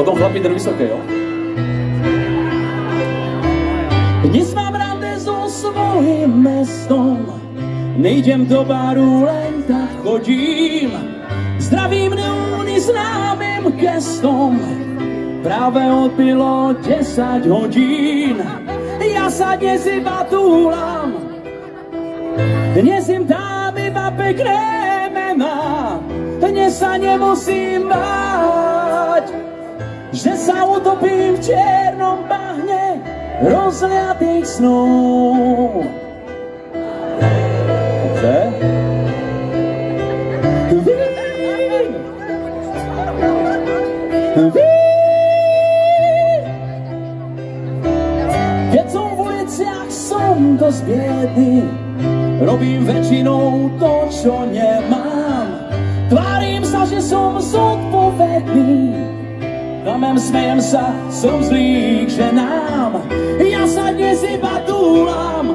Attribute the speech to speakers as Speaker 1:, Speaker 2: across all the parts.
Speaker 1: Potom chlapi ten vysoké, jo? Dnes mám rande so svojím mestom, nejdem do baru, len tak chodím. Zdravím neúny známym gestom, práve odbilo 10 hodín. Ja sa dnes iba túlam, dnes im dám iba pekné mená. Dnes sa nemusím báť, že sa utopím v čiernom bahne rozliatých snov. Keď som v uliciach, som dosť biedný, robím väčšinou to, čo nemám. Tvárim sa, že som zodpovedný, klamem, smejem sa, som zlý k ženám. Ja sa dnes iba túlam,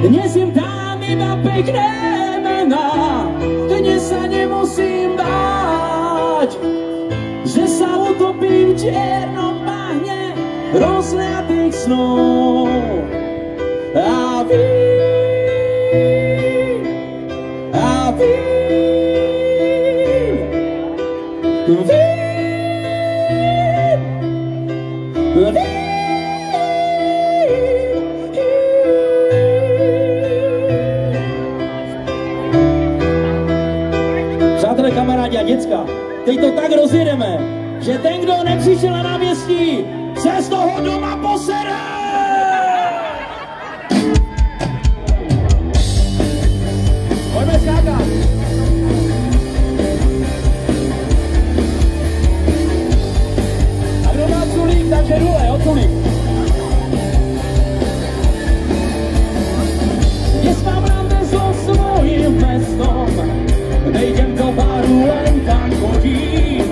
Speaker 1: dnes im dám iba pekné mená. Dnes sa nemusím báť, že sa utopím v čiernom bahne rozliatých snov. A vy přátelé, kamarádi a děcka, teď to tak rozjedeme, že ten, kdo nepřišel na náměstí, se z toho doma posere! Pojďme skákat! A kdo má culík, takže dole, o culík. Dnes mám rande so svojím mestom, nejdem do baru, len tam chodím.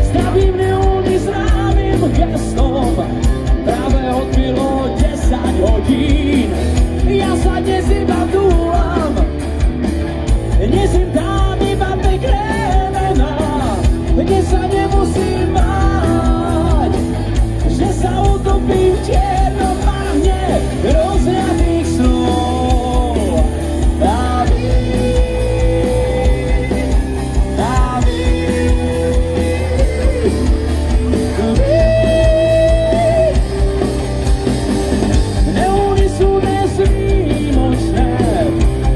Speaker 1: Zdravím neúny známym gestom, práve odbilo 10 hodín. Ja sa dnes iba túlam, dnes im dám iba pekné mená. Dnes sa nemusím báť, že sa utopím v čiernom bahne rozliatých snov. Neúny sú dnes výmočné,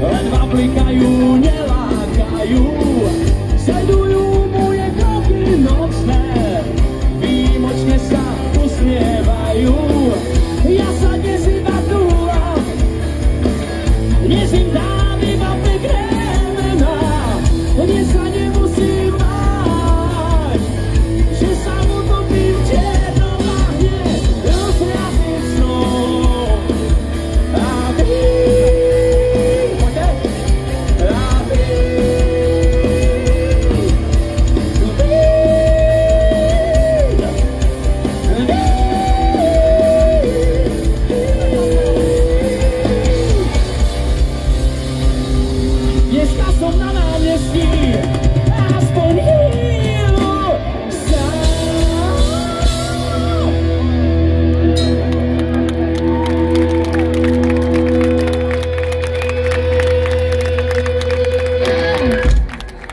Speaker 1: len vablikajú, nelákajú, sledujú moje kroky nocné, výmočne sa usmievajú. Ja sa dnes iba túlam, dnes im dám iba pekné mená. Dnes sa nemusím báť, že sa utopím v čiernom bahne rozliatých snov. A vy dneska som na námestí, aspoň